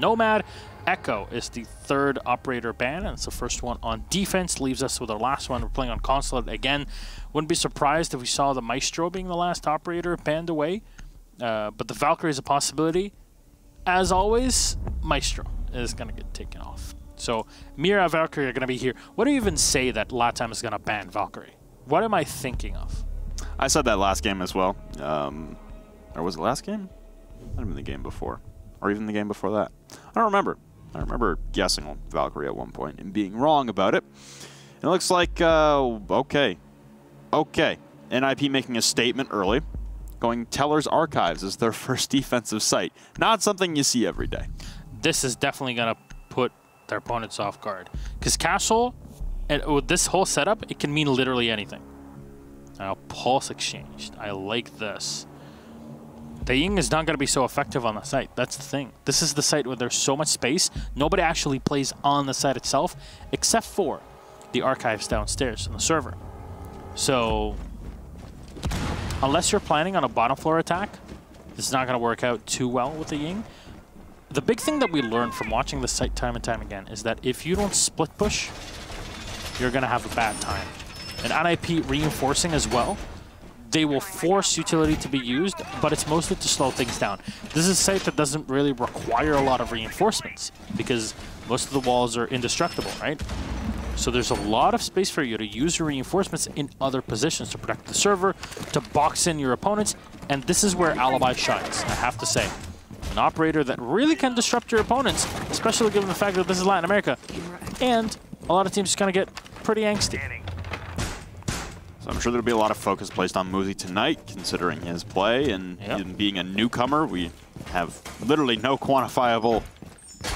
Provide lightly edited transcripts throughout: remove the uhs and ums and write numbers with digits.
Nomad. Echo is the third operator ban, and it's the first one on defense. Leaves us with our last one. We're playing on Consulate again. Wouldn't be surprised if we saw the Maestro being the last operator banned away, but the Valkyrie is a possibility. As always, Maestro is going to get taken off. So Mira, Valkyrie are going to be here. What do you even say that LATAM is going to ban Valkyrie? What am I thinking of? I said that last game as well. Or was it last game? Might have been the game before. Or even the game before that. I don't remember. I remember guessing on Valkyrie at one point and being wrong about it. And it looks like, okay. NIP making a statement early, going Teller's Archives as their first defensive site. Not something you see every day. This is definitely going to put their opponents off guard. Because Castle, and with this whole setup, it can mean literally anything. Now, Pulse exchanged. I like this. The Ying is not going to be so effective on the site. That's the thing. This is the site where there's so much space. Nobody actually plays on the site itself, except for the archives downstairs on the server. So, unless you're planning on a bottom floor attack, this is not going to work out too well with the Ying. The big thing that we learned from watching the site time and time again is that if you don't split push, you're going to have a bad time. And NIP reinforcing as well, they will force utility to be used, but it's mostly to slow things down. This is a site that doesn't really require a lot of reinforcements because most of the walls are indestructible, right? So there's a lot of space for you to use your reinforcements in other positions to protect the server, to box in your opponents, and this is where Alibi shines, I have to say. An operator that really can disrupt your opponents, especially given the fact that this is Latin America, and a lot of teams just kind of get pretty angsty. So I'm sure there'll be a lot of focus placed on Muzi tonight, considering his play, and him being a newcomer. We have literally no quantifiable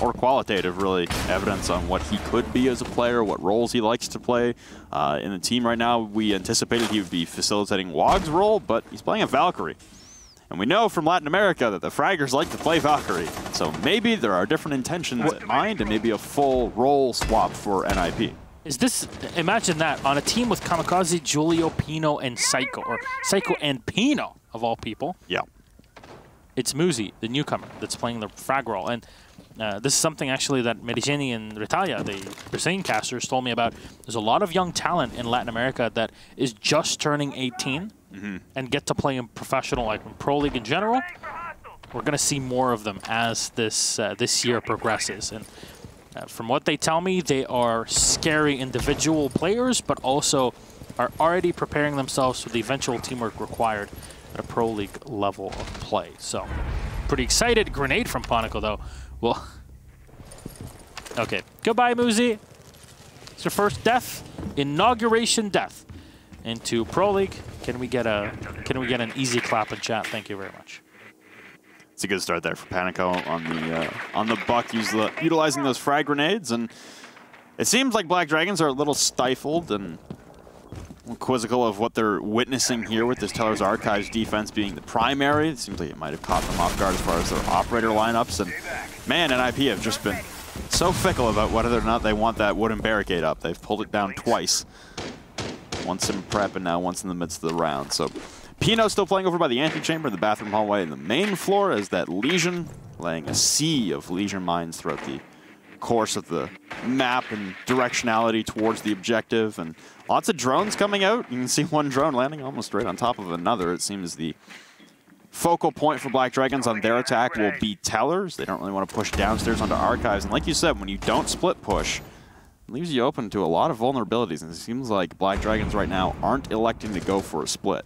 or qualitative, really, evidence on what he could be as a player, what roles he likes to play. In the team right now, we anticipated he would be facilitating Wog's role, but he's playing a Valkyrie. And we know from Latin America that the fraggers like to play Valkyrie. So maybe there are different intentions in mind, and maybe a full role swap for NIP. Is this, imagine that, on a team with Kamikaze, Julio, Pino, and Psycho, or Psycho and Pino, of all people. Yeah. It's Muzi, the newcomer, that's playing the frag role. And this is something, actually, that Medigeni and Ritalia, the Brazilian casters, told me about. There's a lot of young talent in Latin America that is just turning 18 and get to play in professional, like in Pro League in general. We're going to see more of them as this year progresses. And from what they tell me, they are scary individual players, but also are already preparing themselves for the eventual teamwork required at a Pro League level of play. So, pretty excited. Grenade from Ponico, though. Well, okay. Goodbye, Muzi. It's your first death, inauguration death into Pro League. Can we get an easy clap in chat? Thank you very much. It's a good start there for Panico on the buck, utilizing those frag grenades, and it seems like Black Dragons are a little stifled and quizzical of what they're witnessing here with this Teller's Archives defense being the primary. It seems like it might have caught them off guard as far as their operator lineups, and man, NIP have just been so fickle about whether or not they want that wooden barricade up. They've pulled it down twice, once in prep and now once in the midst of the round. So Pino still playing over by the antechamber, the bathroom hallway, and the main floor as that Legion laying a sea of Legion mines throughout the course of the map and directionality towards the objective. And lots of drones coming out. You can see one drone landing almost right on top of another. It seems the focal point for Black Dragons on their attack will be Tellers. They don't really want to push downstairs onto Archives. And like you said, when you don't split push, it leaves you open to a lot of vulnerabilities. And it seems like Black Dragons right now aren't electing to go for a split.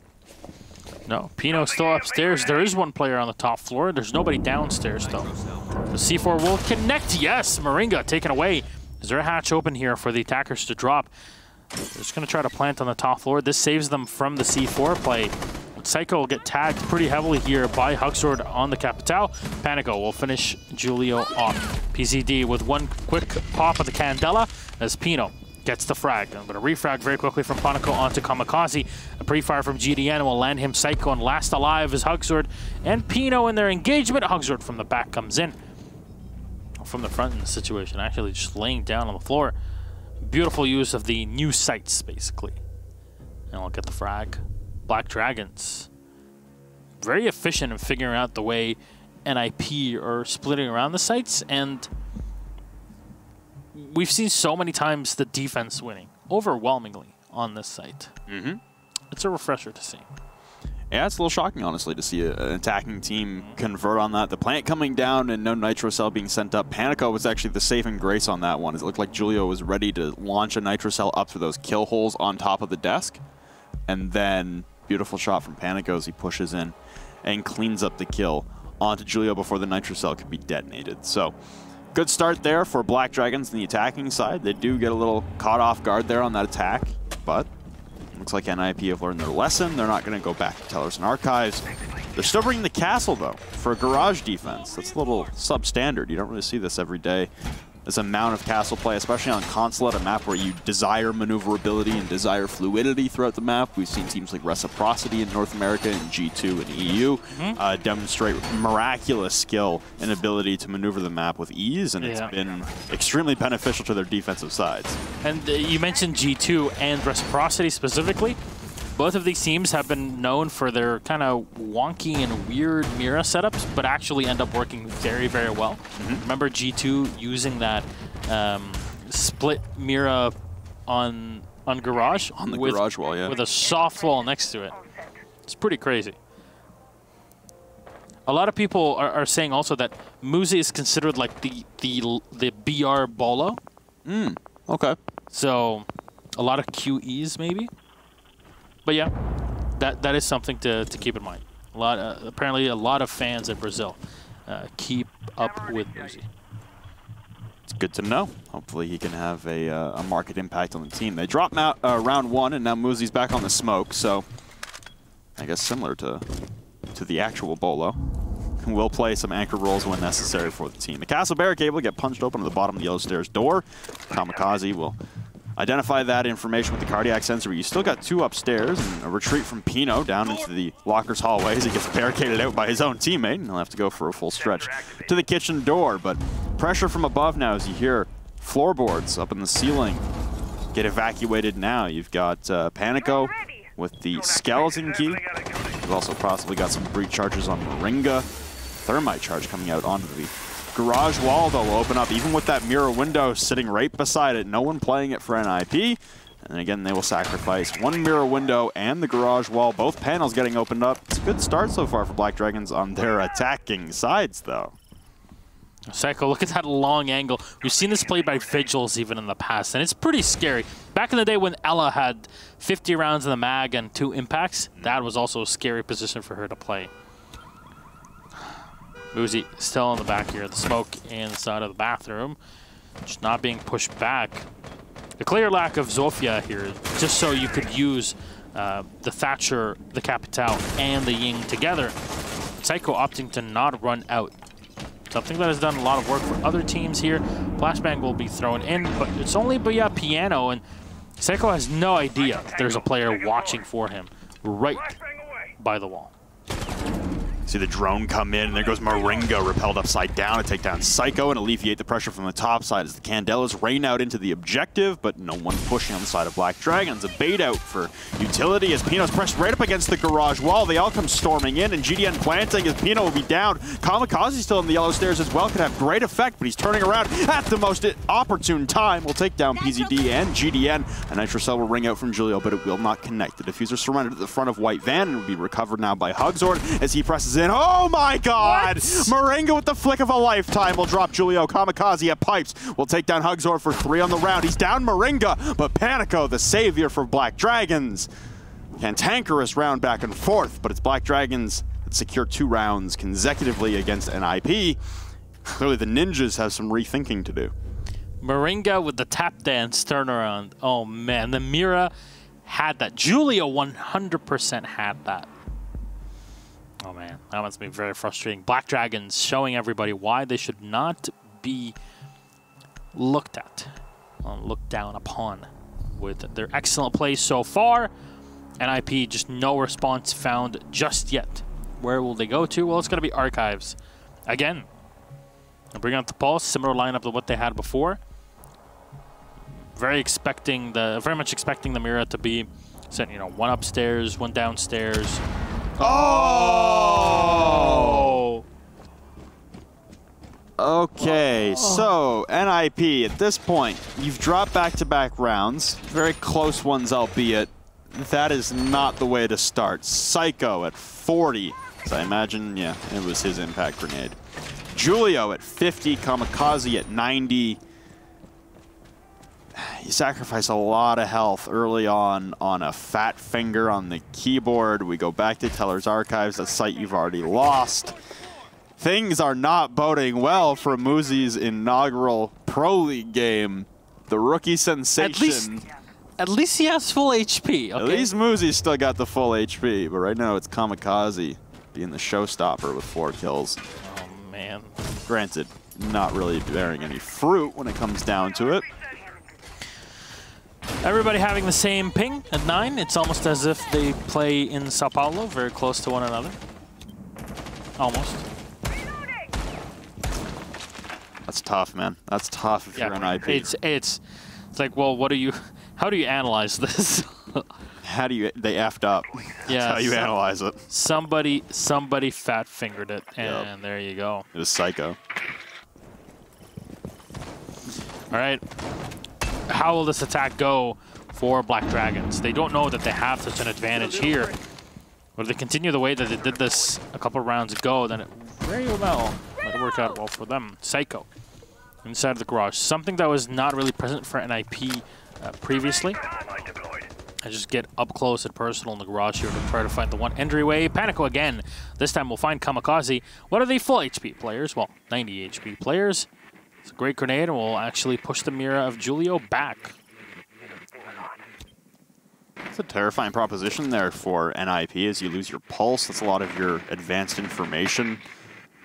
No, Pino's still upstairs. There is one player on the top floor. There's nobody downstairs, though. The C4 will connect. Yes, Moringa taken away. Is there a hatch open here for the attackers to drop? They're just going to try to plant on the top floor. This saves them from the C4 play. Psycho will get tagged pretty heavily here by Hugsword on the Capital. Panico will finish Julio off. PCD with one quick pop of the Candela as Pino gets the frag. I'm going to refrag very quickly from Panico onto Kamikaze. A pre-fire from GDN will land him Psycho, and last alive is Hugsword and Pino in their engagement. Hugsword from the back comes in. From the front in the situation, actually just laying down on the floor. Beautiful use of the new sights, basically. And we'll get the frag. Black Dragons, very efficient in figuring out the way NIP are splitting around the sites, and we've seen so many times the defense winning overwhelmingly on this site. Mm-hmm. It's a refresher to see. Yeah, it's a little shocking, honestly, to see an attacking team convert on that. The plant coming down and no Nitro Cell being sent up. Panico was actually the saving grace on that one. It looked like Julio was ready to launch a Nitro Cell up through those kill holes on top of the desk. And then, beautiful shot from Panico as he pushes in and cleans up the kill onto Julio before the Nitro Cell could be detonated. So, good start there for Black Dragons on the attacking side. They do get a little caught off guard there on that attack, but looks like NIP have learned their lesson. They're not going to go back to Tellers and Archives. They're still bringing the castle, though, for a garage defense. That's a little substandard. You don't really see this every day. This amount of castle play, especially on console, at a map where you desire maneuverability and desire fluidity throughout the map. We've seen teams like Reciprocity in North America and G2 and EU demonstrate miraculous skill and ability to maneuver the map with ease, and it's been extremely beneficial to their defensive sides. And you mentioned G2 and Reciprocity specifically. Both of these teams have been known for their kind of wonky and weird Mira setups, but actually end up working very, very well. Remember G2 using that split Mira on Garage? On the Garage wall, yeah. With a soft wall next to it. It's pretty crazy. A lot of people are saying also that Muzi is considered like the BR Bolo. Okay. So a lot of QEs maybe. But yeah, that is something to keep in mind. Apparently a lot of fans in Brazil keep up with Muzi. It's good to know. Hopefully he can have a market impact on the team. They dropped out round one, and now Muzi's back on the smoke, so I guess similar to the actual Bolo. Will play some anchor roles when necessary for the team. The Castle Barricade will get punched open at the bottom of the yellow stairs door. Kamikaze will identify that information with the cardiac sensor. You still got two upstairs and a retreat from Pino down into the lockers hallway as he gets barricaded out by his own teammate, and he'll have to go for a full stretch to the kitchen door. But pressure from above now as you hear floorboards up in the ceiling get evacuated now. You've got Panico with the skeleton key. You've also possibly got some breach charges on Moringa. Thermite charge coming out onto the garage wall, though, will open up even with that mirror window sitting right beside it. No one playing it for NIP. And then again, they will sacrifice one mirror window and the garage wall. Both panels getting opened up. It's a good start so far for Black Dragons on their attacking sides, though. Psycho, look at that long angle. We've seen this played by Vigils even in the past, and it's pretty scary. Back in the day when Ella had 50 rounds in the mag and 2 impacts, that was also a scary position for her to play. Muzi still on the back here. The smoke inside of the bathroom. Just not being pushed back. The clear lack of Zofia here, just so you could use the Thatcher, the Capital, and the Ying together. Psycho opting to not run out. Something that has done a lot of work for other teams here. Flashbang will be thrown in, but it's only via Piano, and Psycho has no idea there's a player watching for him right by the wall. See the drone come in, and there goes Moringa, repelled upside down to take down Psycho and alleviate the pressure from the top side as the Candelas rain out into the objective, but no one pushing on the side of Black Dragons. A bait out for utility as Pino's pressed right up against the garage wall. They all come storming in, and GDN planting as Pino will be down. Kamikaze still in the yellow stairs as well, could have great effect, but he's turning around at the most opportune time. Will take down PZD and GDN. A Nitro Cell will ring out from Julio, but it will not connect. The diffuser surrendered at the front of White Van and will be recovered now by Hugzord as he presses in. Oh my god! What? Moringa with the flick of a lifetime will drop Julio. Kamikaze at pipes will take down Hugzord for 3 on the round. He's down Moringa, but Panico, the savior for Black Dragons. Cantankerous round back and forth, but it's Black Dragons that secure 2 rounds consecutively against NIP. Clearly the ninjas have some rethinking to do. Moringa with the tap dance turnaround. Oh man, the Mira had that. Julio 100% had that. Oh man, that must be very frustrating. Black Dragons showing everybody why they should not be looked at, looked down upon with their excellent play so far. NIP, just no response found just yet. Where will they go to? Well, it's going to be Archives. Again, bring out the Pulse, similar lineup to what they had before. Very much expecting the Mira to be, you know, 1 upstairs, 1 downstairs. Oh! Okay, so NIP, at this point, you've dropped back-to-back rounds, very close ones albeit. That is not the way to start. Psycho at 40, so I imagine, yeah, it was his impact grenade. Julio at 50, Kamikaze at 90. You sacrifice a lot of health early on a fat finger on the keyboard. We go back to Teller's Archives, a site you've already lost. Things are not boding well for Muzi's inaugural Pro League game. The rookie sensation. At least he has full HP. Okay? At least Muzi's still got the full HP, but right now it's Kamikaze being the showstopper with 4 kills. Oh, man. Granted, not really bearing any fruit when it comes down to it. Everybody having the same ping at 9. It's almost as if they play in Sao Paulo, very close to one another. Almost. That's tough, man. That's tough if you're an IP. It's like, well, how do you analyze this? They effed up. Yeah, That's how you analyze it. Somebody fat fingered it, and there you go. It was Psycho. All right. How will this attack go for Black Dragons? They don't know that they have such an advantage here. But if they continue the way that they did this a couple rounds ago, then it very well might work out well for them. Psycho inside of the garage. Something that was not really present for NIP previously. I just get up close and personal in the garage here to try to find the one entryway. Panico again. This time we'll find Kamikaze. What are they full HP players? Well, 90 HP players. It's a great grenade, and we'll actually push the Mira of Julio back. It's a terrifying proposition there for NIP as you lose your pulse. That's a lot of your advanced information.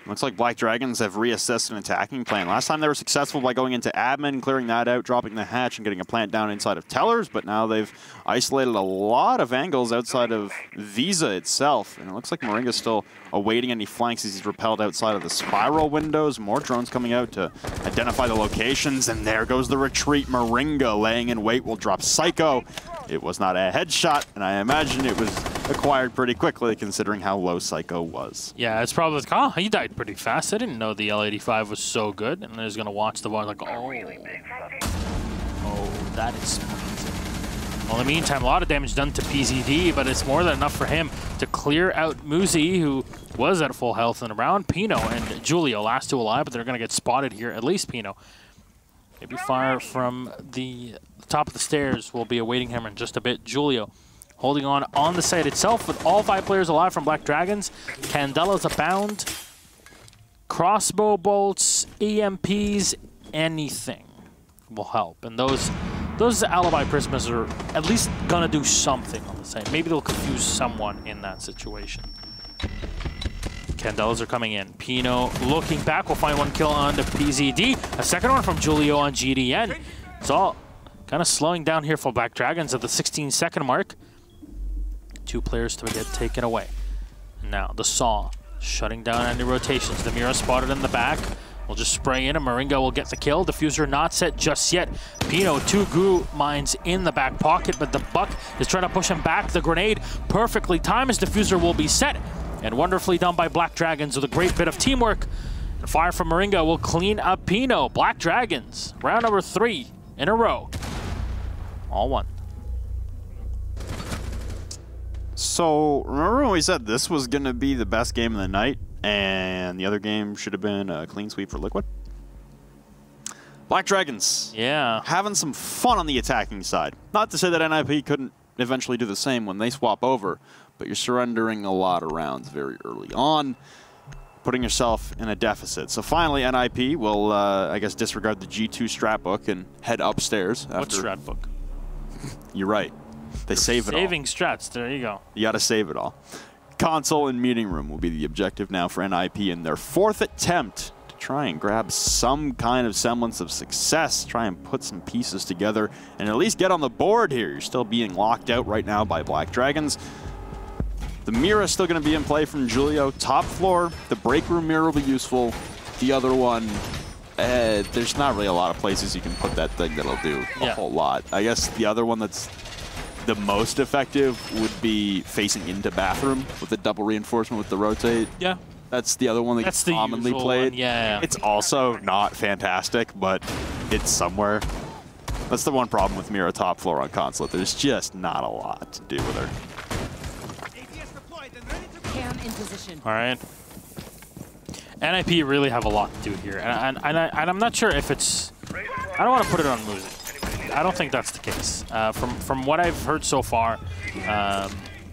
Looks like Black Dragons have reassessed an attacking plan. Last time they were successful by going into admin, clearing that out, dropping the hatch, and getting a plant down inside of Tellers, but now they've isolated a lot of angles outside of Visa itself. And it looks like Moringa's still awaiting any flanks as he's repelled outside of the spiral windows. More drones coming out to identify the locations, and there goes the retreat. Moringa laying in wait will drop Psycho. It was not a headshot, and I imagine it was acquired pretty quickly considering how low Psycho was. Yeah, it's probably like, oh, he died pretty fast. I didn't know the L85 was so good. And then he's going to watch the ball like, oh, that is amazing. Well, in the meantime, a lot of damage done to PZD, but it's more than enough for him to clear out Muzi, who was at full health in the round. Pino and Julio, last 2 alive, but they're going to get spotted here, at least Pino. Maybe fire from the top of the stairs will be awaiting him in just a bit. Julio holding on the site itself with all 5 players alive from Black Dragons. Candelas abound. Crossbow bolts, EMPs, anything will help. And those alibi prismas are at least gonna do something on the site. Maybe they'll confuse someone in that situation. Candelas are coming in. Pino looking back. We'll find 1 kill on the PZD. A second one from Julio on GDN. It's all kind of slowing down here for Black Dragons at the 16-second mark. 2 players to get taken away. Now the Saw shutting down any rotations. The Mira spotted in the back. We'll just spray in and Moringa will get the kill. Diffuser not set just yet. Pino, 2 goo mines in the back pocket, but the Buck is trying to push him back. The grenade perfectly timed as Diffuser will be set. And wonderfully done by Black Dragons with a great bit of teamwork. The fire from Moringa will clean up Pino. Black Dragons, round number 3 in a row. All one. So, remember when we said this was going to be the best game of the night, and the other game should have been a clean sweep for Liquid? Black Dragons. Yeah. Having some fun on the attacking side. Not to say that NIP couldn't eventually do the same when they swap over, but you're surrendering a lot of rounds very early on, putting yourself in a deficit. So finally, NIP will, I guess, disregard the G2 strat book and head upstairs. What strat book? You're right. They save it all. Saving strats, there you go. You got to save it all. Console and meeting room will be the objective now for NIP in their 4th attempt to try and grab some kind of semblance of success, try and put some pieces together, and at least get on the board here. You're still being locked out right now by Black Dragons. The Mira is still going to be in play from Julio. Top floor, the break room Mira will be useful. The other one, there's not really a lot of places you can put that thing that'll do a whole lot. I guess the other one that's the most effective would be facing into bathroom with the double reinforcement with the rotate. Yeah. That's the other one that That's gets commonly played. Yeah. It's also not fantastic, but it's somewhere. That's the one problem with Mira top floor on console. There's just not a lot to do with her. Cam in position. All right. NIP really have a lot to do here, and I'm not sure if it's. I don't want to put it on Muzi. I don't think that's the case. From what I've heard so far,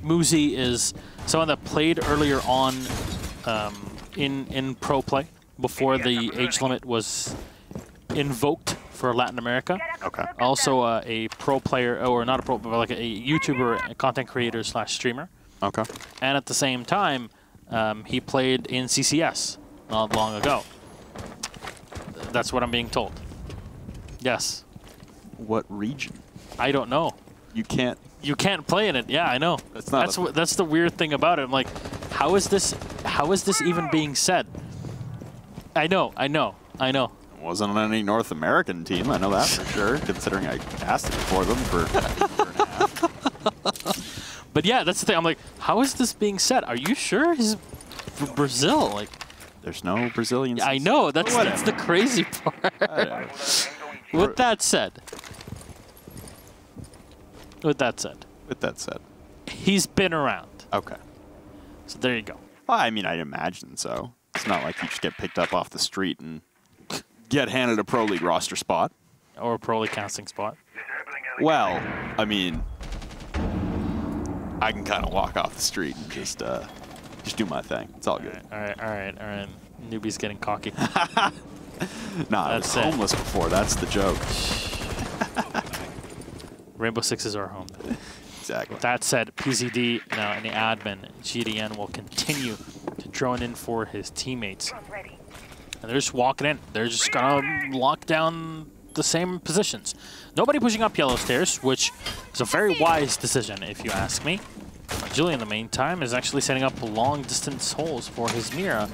Muzi is someone that played earlier on in pro play before the age limit was invoked for Latin America. Okay. Also a pro player, or not a pro, but like a YouTuber, a content creator / streamer. Okay. And at the same time, he played in CCS not long ago. That's what I'm being told. Yes. What region? I don't know. You can't. You can't play in it. Yeah, I know. That's not. That's the weird thing about it. I'm like, how is this even being said? I know. It wasn't on any North American team. I know that for sure. Considering I cast it for them for a year and a half. But yeah, that's the thing. I'm like, how is this being said? Are you sure he's Brazil? Like, there's no Brazilians. I know. That's the crazy part. With that said. With that said, he's been around. Okay. So there you go. Well, I mean, I'd imagine so. It's not like you just get picked up off the street and get handed a Pro League roster spot. Or a Pro League casting spot. Well, I mean, I can kind of walk off the street and just do my thing. It's all good. All right. Newbie's getting cocky. Nah, I was homeless before. That's the joke. Rainbow6 is our home. Exactly. With that said, PZD now in the admin, GDN will continue to drone in for his teammates. And they're just walking in. They're just going to lock down the same positions. Nobody pushing up yellow stairs, which is a very wise decision, if you ask me. Julian, in the meantime, is actually setting up long-distance holes for his Mira.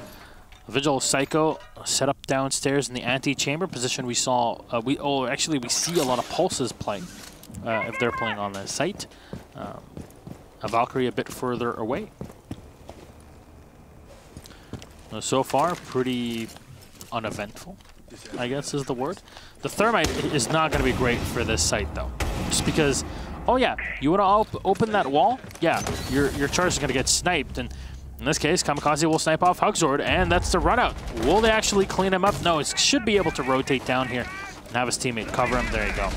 Vigil Psycho set up downstairs in the anti-chamber position. We saw, we see a lot of pulses play if they're playing on the site. A Valkyrie a bit further away. So far, pretty uneventful, I guess is the word. The Thermite is not going to be great for this site, though. Just because, oh yeah, you want to open that wall? Yeah, your charge is going to get sniped. And in this case, Kamikaze will snipe off Hugzord, and that's the run out. Will they actually clean him up? No, he should be able to rotate down here and have his teammate cover him. There you go.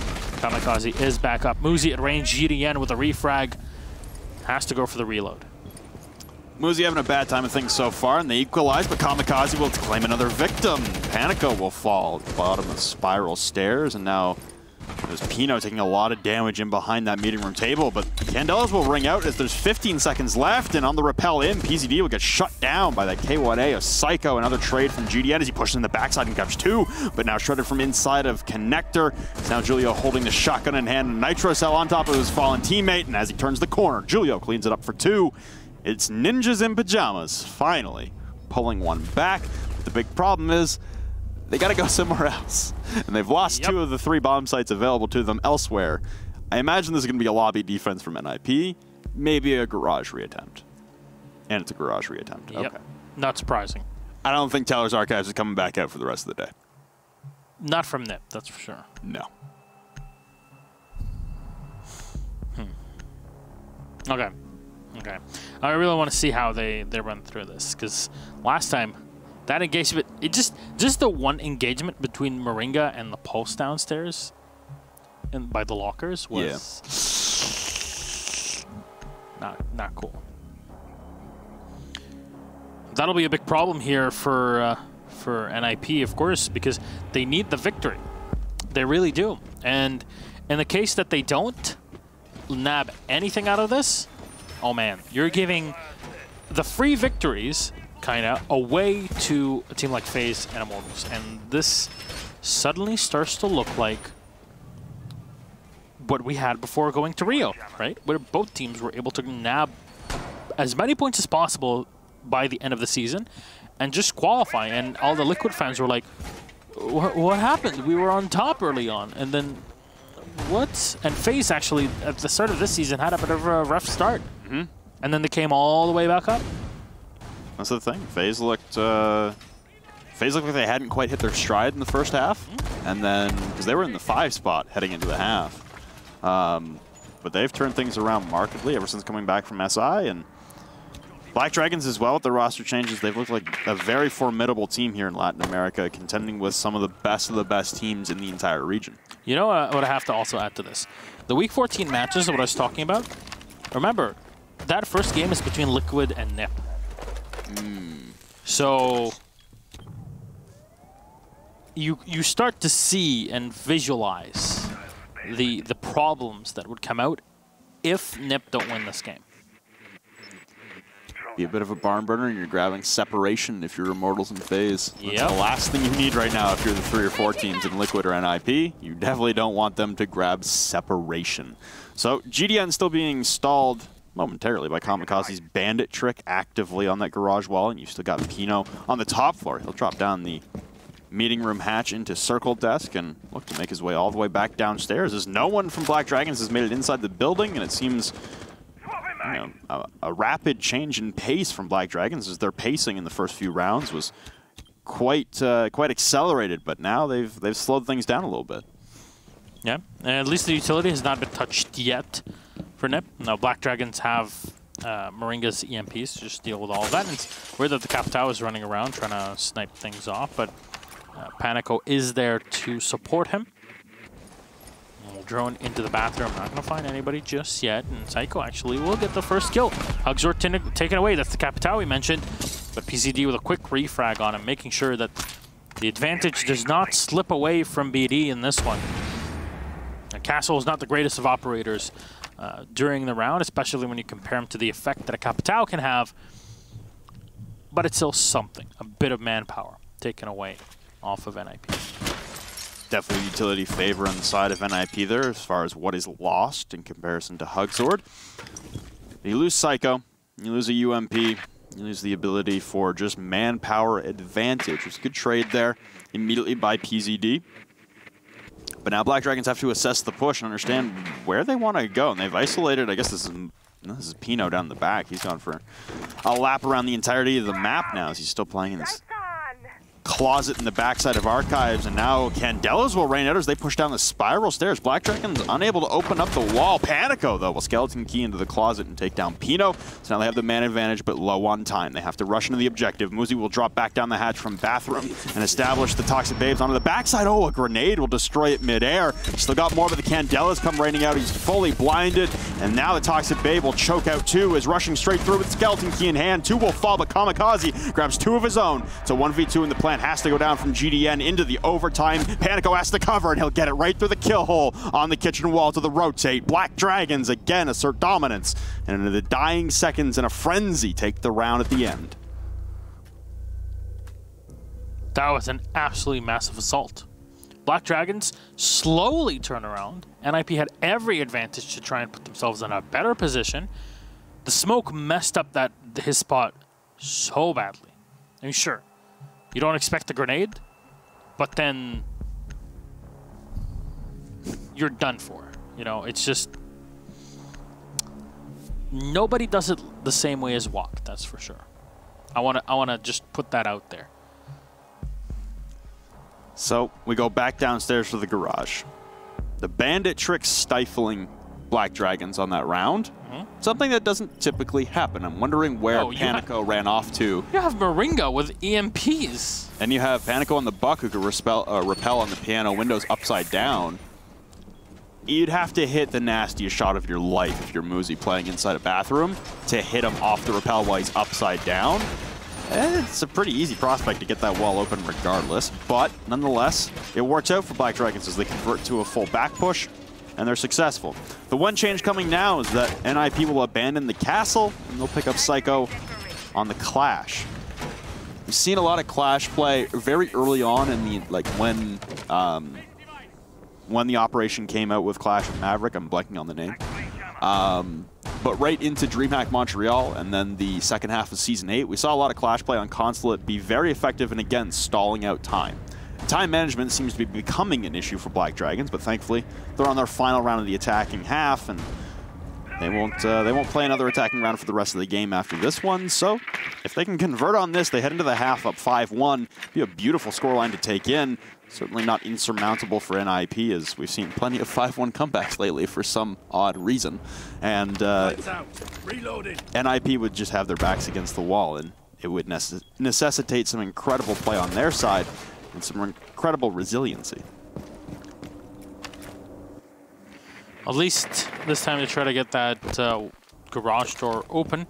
Kamikaze is back up. Muzi at range, GDN with a refrag. Has to go for the reload. Muzi having a bad time of things so far, and they equalize, but Kamikaze will claim another victim. Panico will fall at the bottom of the spiral stairs, and now there's Pino taking a lot of damage in behind that meeting room table, but Candelas will ring out as there's 15 seconds left, and on the repel in, PZD will get shut down by that K1A of Psycho. Another trade from GDN as he pushes in the backside and grabs two, but now shredded from inside of Connector. It's now Julio holding the shotgun in hand, Nitro Cell on top of his fallen teammate, and as he turns the corner, Julio cleans it up for two. It's Ninjas in Pajamas, finally pulling one back. The big problem is they got to go somewhere else. And they've lost two of the 3 bomb sites available to them elsewhere. I imagine this is going to be a lobby defense from NIP, maybe a garage reattempt. And it's a garage reattempt. Yep. Okay. Not surprising. I don't think Teller's Archives is coming back out for the rest of the day. Not from NIP, that's for sure. No. Okay. I really want to see how they run through this, because last time, that engagement, it just the one engagement between Moringa and the Pulse downstairs and by the lockers was not cool. That'll be a big problem here for NIP, of course, because they need the victory. They really do. And in the case that they don't nab anything out of this, oh man, you're giving the free victories kind of away to a team like FaZe and Immortals. And this suddenly starts to look like what we had before going to Rio, right? Where both teams were able to nab as many points as possible by the end of the season and just qualify. And all the Liquid fans were like, what happened? We were on top early on. And then what? And FaZe actually, at the start of this season, had a bit of a rough start. And then they came all the way back up. That's the thing. FaZe looked like they hadn't quite hit their stride in the first half, and then because they were in the 5 spot heading into the half, but they've turned things around markedly ever since coming back from SI. And Black Dragons as well with the roster changes. They've looked like a very formidable team here in Latin America, contending with some of the best teams in the entire region. You know what I have to also add to this? The Week 14 matches, what I was talking about, remember, that first game is between Liquid and NIP. So you start to see and visualize the problems that would come out if NIP don't win this game. Be a bit of a barn burner, and you're grabbing separation if you're Immortals and FaZe. That's Yep. the last thing you need right now if you're the 3 or 4 teams in Liquid or NIP. You definitely don't want them to grab separation. So GDN still being stalled momentarily by Kamikaze's bandit trick actively on that garage wall, and you've still got Pino on the top floor. He'll drop down the meeting room hatch into circle desk and look to make his way all the way back downstairs, as no one from Black Dragons has made it inside the building, and it seems a rapid change in pace from Black Dragons, as their pacing in the first few rounds was quite accelerated, but now they've slowed things down a little bit. Yeah, and at least the utility has not been touched yet for NIP. Now Black Dragons have Moringa's EMPs to just deal with all of that. And it's weird that the Capitao is running around trying to snipe things off, but Panico is there to support him. And we'll drone into the bathroom. Not going to find anybody just yet, and Psycho actually will get the first kill. Hugzor taken away. That's the Capitao we mentioned, but PCD with a quick refrag on him, making sure that the advantage does not slip away from BD in this one. Castle is not the greatest of operators during the round, especially when you compare him to the effect that a Capitao can have, but it's still something, a bit of manpower taken away off of NIP. Definitely utility favor on the side of NIP there as far as what is lost in comparison to Hugzord. You lose Psycho, you lose a UMP, you lose the ability for just manpower advantage. It's a good trade there immediately by PZD. But now Black Dragons have to assess the push and understand where they want to go. And they've isolated, I guess this is Pino down the back. He's gone for a lap around the entirety of the map now as he's still playing in this closet in the backside of Archives. And now Candelas will rain out as they push down the spiral stairs. Black Dragons unable to open up the wall. Panico, though, will skeleton key into the closet and take down Pino. So now they have the man advantage, but low on time. They have to rush into the objective. Muzi will drop back down the hatch from bathroom and establish the Toxic Babes onto the backside. Oh, a grenade will destroy it midair. Still got more, but the Candelas come raining out. He's fully blinded, and now the Toxic Babe will choke out 2, is rushing straight through with skeleton key in hand. 2 will fall, but Kamikaze grabs 2 of his own. It's a 1v2 in the plan. Has to go down from GDN into the overtime. Panico has to cover, and he'll get it right through the kill hole on the kitchen wall to the rotate. Black Dragons again assert dominance, and in the dying seconds in a frenzy take the round at the end. That was an absolutely massive assault. Black Dragons slowly turn around. NIP had every advantage to try and put themselves in a better position. The smoke messed up his spot so badly. I mean, sure, you don't expect the grenade, but then you're done for. You know, it's just nobody does it the same way as Walk. That's for sure. I wanna just put that out there. So we go back downstairs to the garage. The bandit trick stifling Black Dragons on that round. Something that doesn't typically happen. I'm wondering where Panico ran off to. You have Moringa with EMPs. And you have Panico on the buck who could repel on the piano windows upside down. You'd have to hit the nastiest shot of your life if you're Muzi playing inside a bathroom to hit him off the rappel while he's upside down. It's a pretty easy prospect to get that wall open regardless, but nonetheless, it works out for Black Dragons as they convert to a full back push, and they're successful. The one change coming now is that NIP will abandon the castle, and they'll pick up Psycho on the Clash. We've seen a lot of Clash play very early on in the, like, when the operation came out with Clash of Maverick. I'm blanking on the name. But right into DreamHack Montreal, and then the second half of Season 8, we saw a lot of Clash play on Consulate be very effective and, again, stalling out time. Time management seems to be becoming an issue for Black Dragons, but thankfully they're on their final round of the attacking half, and They won't play another attacking round for the rest of the game after this one. So if they can convert on this, they head into the half up 5-1. Be a beautiful scoreline to take in. Certainly not insurmountable for NIP, as we've seen plenty of 5-1 comebacks lately for some odd reason. And NIP would just have their backs against the wall, and it would necessitate some incredible play on their side and some incredible resiliency. At least this time to try to get that garage door open.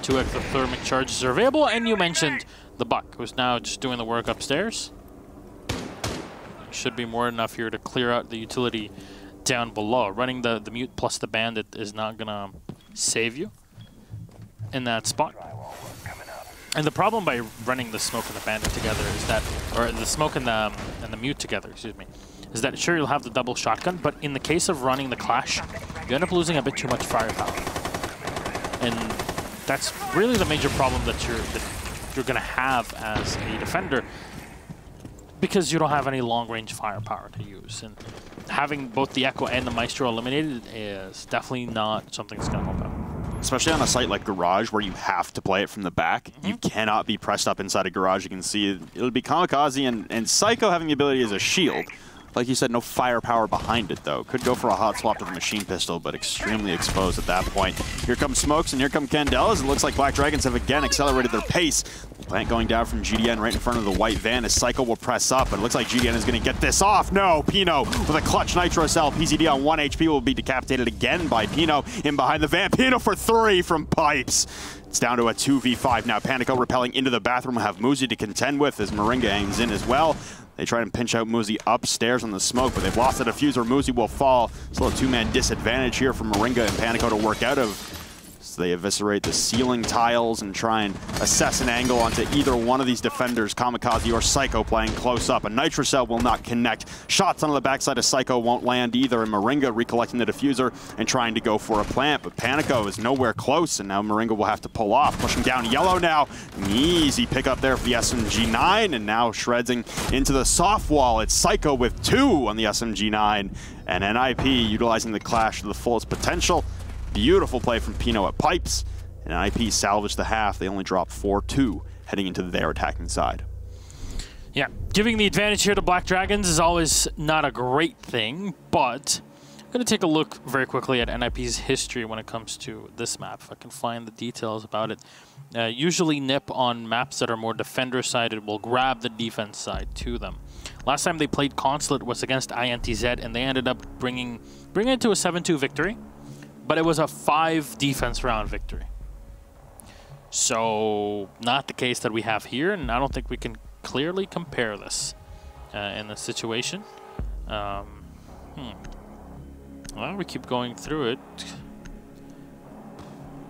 2 ectothermic charges are available, and you mentioned the Buck, who's now just doing the work upstairs. Should be more than enough here to clear out the utility down below. Running the mute plus the bandit is not gonna save you in that spot. And the problem by running the smoke and the bandit together is that, or the smoke and the mute together, excuse me, is that sure you'll have the double shotgun, but in the case of running the clash, you end up losing a bit too much firepower. And that's really the major problem that you're gonna have as a defender, because you don't have any long-range firepower to use. And having both the Echo and the Maestro eliminated is definitely not something that's gonna help out. Especially on a site like Garage, where you have to play it from the back. You cannot be pressed up inside a Garage. You can see it'll be Kamikaze and Psycho having the ability as a shield. Like you said, no firepower behind it, though. Could go for a hot swap to the machine pistol, but extremely exposed at that point. Here come Smokes, and here come Candelas. It looks like Black Dragons have again accelerated their pace. Plant going down from GDN right in front of the white van as Psycho will press up, but it looks like GDN is going to get this off. No, Pino with a clutch Nitro Cell. PCD on 1 HP will be decapitated again by Pino in behind the van. Pino for 3 from Pipes. It's down to a 2v5 now. Panico repelling into the bathroom. We'll have Muzi to contend with as Moringa hangs in as well. They try and pinch out Muzi upstairs on the smoke, but they've lost a diffuser. Muzi will fall. Still a 2-man disadvantage here for Moringa and Panico to work out of. So they eviscerate the ceiling tiles and try and assess an angle onto either one of these defenders, Kamikaze or Psycho playing close up. A Nitro Cell will not connect. Shots onto the backside of Psycho won't land either, and Moringa recollecting the diffuser and trying to go for a plant, but Panico is nowhere close, and now Moringa will have to pull off. Pushing down yellow now. An easy pick up there for the SMG9, and now shredding into the soft wall. It's Psycho with 2 on the SMG9, and NIP utilizing the clash to the fullest potential. Beautiful play from Pino at Pipes, and NIP salvaged the half. They only dropped 4-2 heading into their attacking side. Yeah, giving the advantage here to Black Dragons is always not a great thing, but I'm going to take a look very quickly at NIP's history when it comes to this map, if I can find the details about it. Usually NIP on maps that are more defender-sided will grab the defense side to them. Last time they played Consulate was against INTZ, and they ended up bringing it to a 7-2 victory. But it was a 5 defense round victory. So, not the case that we have here, and I don't think we can clearly compare this in this situation. Well, we keep going through it.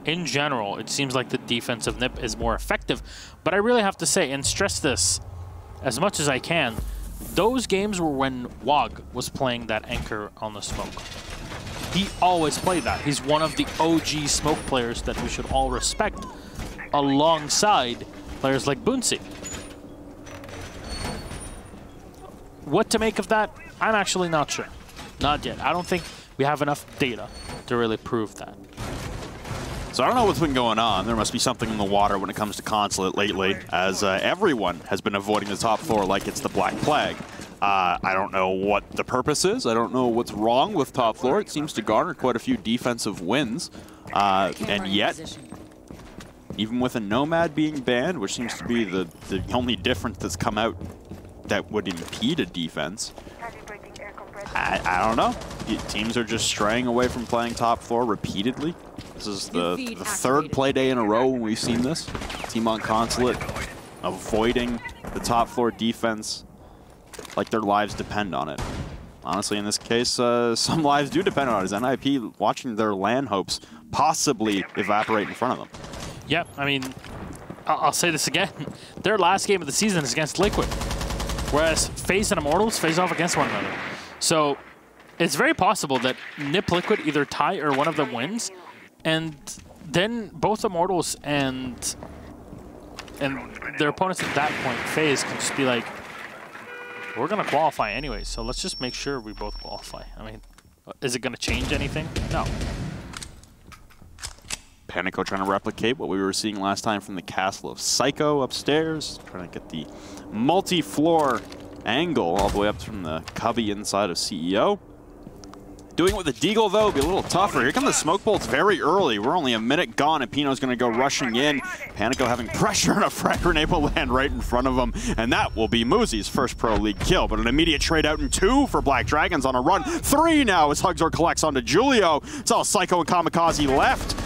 In general, it seems like the defense of NIP is more effective, but I really have to say, and stress this as much as I can, those games were when WOG was playing that anchor on the smoke. He always played that. He's one of the OG smoke players that we should all respect, alongside players like Boonsy. What to make of that? I'm actually not sure. Not yet. I don't think we have enough data to really prove that. So I don't know what's been going on. There must be something in the water when it comes to Consulate lately, as everyone has been avoiding the top floor like it's the Black Plague. I don't know what the purpose is. I don't know what's wrong with top floor. It seems to garner quite a few defensive wins. And yet, even with a Nomad being banned, which seems to be the only difference that's come out that would impede a defense, I don't know. Teams are just straying away from playing top floor repeatedly. This is the 3rd play day in a row when we've seen this. Team on Consulate avoiding the top floor defense like their lives depend on it. Honestly, in this case, some lives do depend on it, as NIP watching their LAN hopes possibly evaporate in front of them. Yeah, I mean, I'll say this again. Their last game of the season is against Liquid, whereas FaZe and Immortals face off against one another. So it's very possible that NIP Liquid either tie or one of them wins, and then both Immortals and their opponents at that point, FaZe, can just be like, we're going to qualify anyway, so let's just make sure we both qualify. I mean, is it going to change anything? No. Panico trying to replicate what we were seeing last time from the castle of Psycho upstairs, trying to get the multi-floor angle all the way up from the cubby inside of CEO. Doing it with a Deagle, though, will be a little tougher. Here come the smoke bolts very early. We're only a minute gone, and Pino's going to go rushing in. Panico having pressure, and a frag grenade will land right in front of him, and that will be Muzi's first Pro League kill. But an immediate trade out in 2 for Black Dragons on a run. 3 now as Hugzor collects onto Julio. It's all Psycho and Kamikaze left.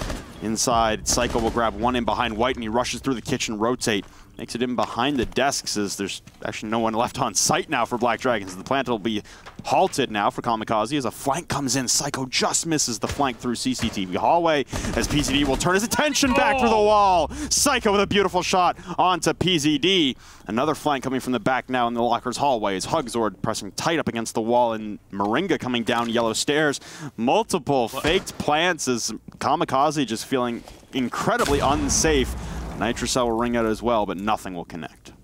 Inside, Psycho will grab one in behind White, and he rushes through the kitchen, rotate. Makes it in behind the desks as there's actually no one left on site now for Black Dragons. The plant will be halted now for Kamikaze as a flank comes in. Psycho just misses the flank through CCTV hallway as PZD will turn his attention back through the wall. Psycho with a beautiful shot onto PZD. Another flank coming from the back now in the locker's hallway as Hugzord pressing tight up against the wall and Moringa coming down yellow stairs. Multiple faked plants as Kamikaze just feeling incredibly unsafe. Nitrocell will ring out as well, but nothing will connect.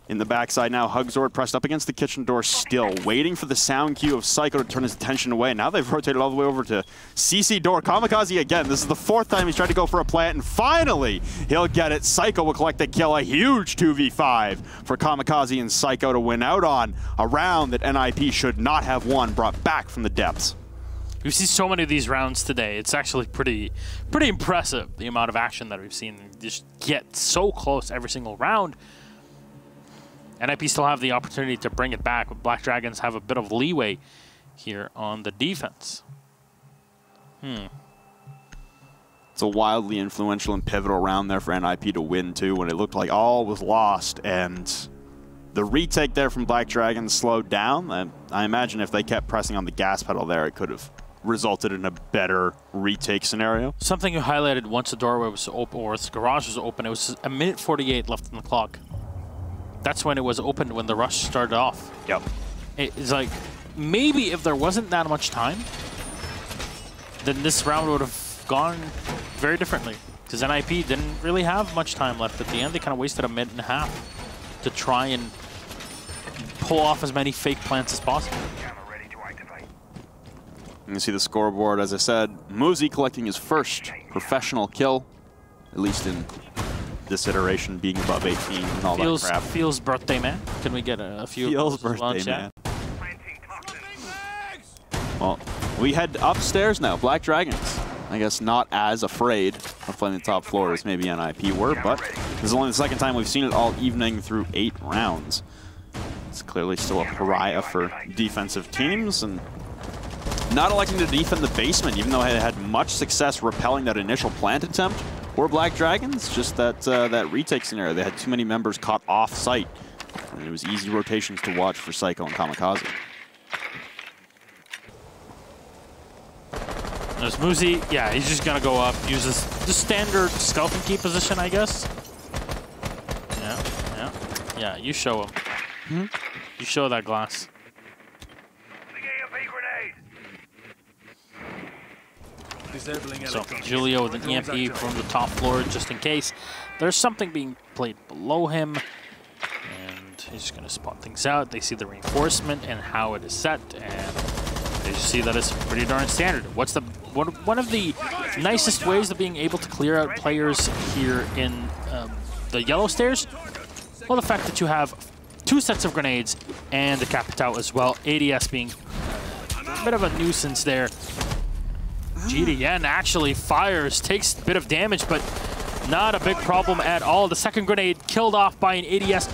In the backside now, Hugzord pressed up against the kitchen door still, waiting for the sound cue of Psycho to turn his attention away. Now they've rotated all the way over to CC door. Kamikaze again. This is the 4th time he's tried to go for a plant, and finally he'll get it. Psycho will collect the kill. A huge 2v5 for Kamikaze and Psycho to win out on a round that NIP should not have won, brought back from the depths. We've seen so many of these rounds today. It's actually pretty impressive, the amount of action that we've seen. Just get so close every single round. NIP still have the opportunity to bring it back, but Black Dragons have a bit of leeway here on the defense. It's a wildly influential and pivotal round there for NIP to win, too, when it looked like all was lost. And the retake there from Black Dragons slowed down. I imagine if they kept pressing on the gas pedal there, it could have resulted in a better retake scenario. Something you highlighted once the doorway was open, or the garage was open, it was a minute 48 left on the clock. That's when it was opened, when the rush started off. Yep. It's like, maybe if there wasn't that much time, then this round would have gone very differently. Because NIP didn't really have much time left at the end. They kind of wasted a minute and a half to try and pull off as many fake plants as possible. You can see the scoreboard, as I said, Muzi collecting his first professional kill, at least in this iteration, being above 18 and all that crap. Feels birthday man. Can we get a few Feels birthday man. Well, we head upstairs now. Black Dragons, I guess not as afraid of playing the top floor as maybe NIP were, but this is only the 2nd time we've seen it all evening through 8 rounds. It's clearly still a pariah for defensive teams, and not electing to defend the basement, even though they had much success repelling that initial plant attempt for Black Dragons. Just that that retake scenario, they had too many members caught off site, and it was easy rotations to watch for Psycho and Kamikaze. There's Muzi. Yeah, he's just gonna go up, use the standard stealth and key position, I guess. Yeah. You show him. You show that glass. So Julio with an EMP from the top floor, just in case there's something being played below him, and he's just going to spot things out. They see the reinforcement and how it is set, and they just see that it's pretty darn standard. What's the one of the nicest ways of being able to clear out players here in the yellow stairs? Well, the fact that you have 2 sets of grenades and the Capitao as well. ADS being a bit of a nuisance there. GDN actually fires, takes a bit of damage, but not a big problem at all. The second grenade killed off by an ADS.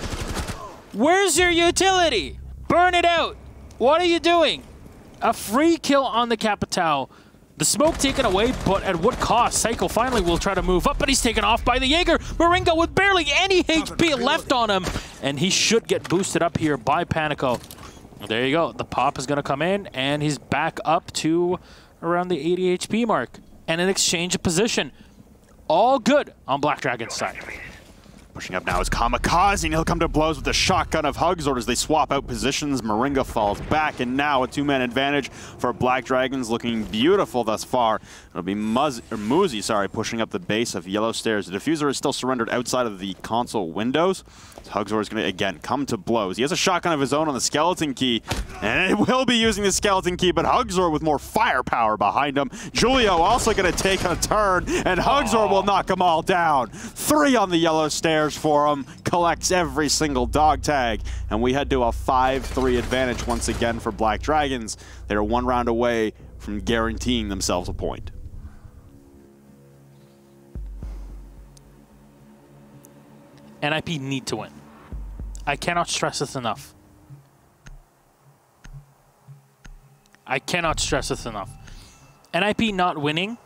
Where's your utility? Burn it out. What are you doing? A free kill on the Capitao. The smoke taken away, but at what cost? Psycho finally will try to move up, but he's taken off by the Jaeger. Moringa with barely any HP left on him, and he should get boosted up here by Panico. There you go. The pop is going to come in, and he's back up to around the 80 HP mark. And an exchange of position. All good on Black Dragon's side. Pushing up now is Kamikaze, and he'll come to blows with the shotgun of Hugzord as they swap out positions. Moringa falls back, and now a 2-man advantage for Black Dragons, looking beautiful thus far. It'll be Muzi, pushing up the base of yellow stairs. The diffuser is still surrendered outside of the console windows. So Hugzord is going to, again, come to blows. He has a shotgun of his own on the skeleton key. And it will be using the skeleton key, but Hugzor with more firepower behind him. Julio also going to take a turn, and Hugzor will knock them all down. 3 on the yellow stairs for him. Collects every single dog tag. And we head to a 5-3 advantage once again for Black Dragons. They're 1 round away from guaranteeing themselves a point. NIP need to win. I cannot stress this enough. I cannot stress this enough. NIP not winning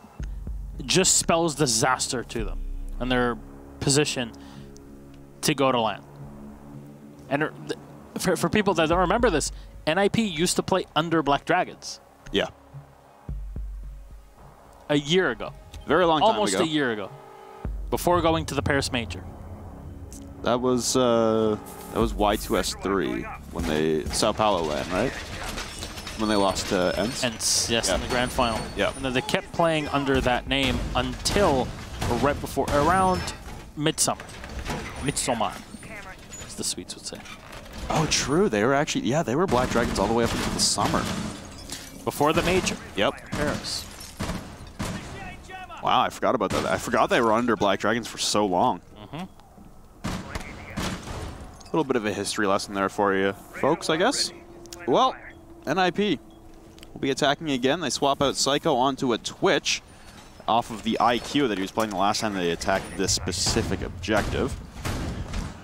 just spells disaster to them and their position to go to LAN. And for people that don't remember this, NIP used to play under Black Dragons. Yeah. A year ago. Very long time ago. Almost a year ago. Before going to the Paris Major. That was Y2S3 when they Sao Paulo LAN, right? When they lost to ENCE? ENCE, yes, in the grand final. Yeah. And then they kept playing under that name until right before, around midsummer. Midsommar, as the Swedes would say. Oh, true. They were actually, yeah, they were Black Dragons all the way up into the summer. Before the major. Yep. Paris. Wow, I forgot about that. I forgot they were under Black Dragons for so long. A little bit of a history lesson there for you folks, I guess. Well, NIP will be attacking again. They swap out Psycho onto a Twitch off of the IQ that he was playing the last time they attacked this specific objective.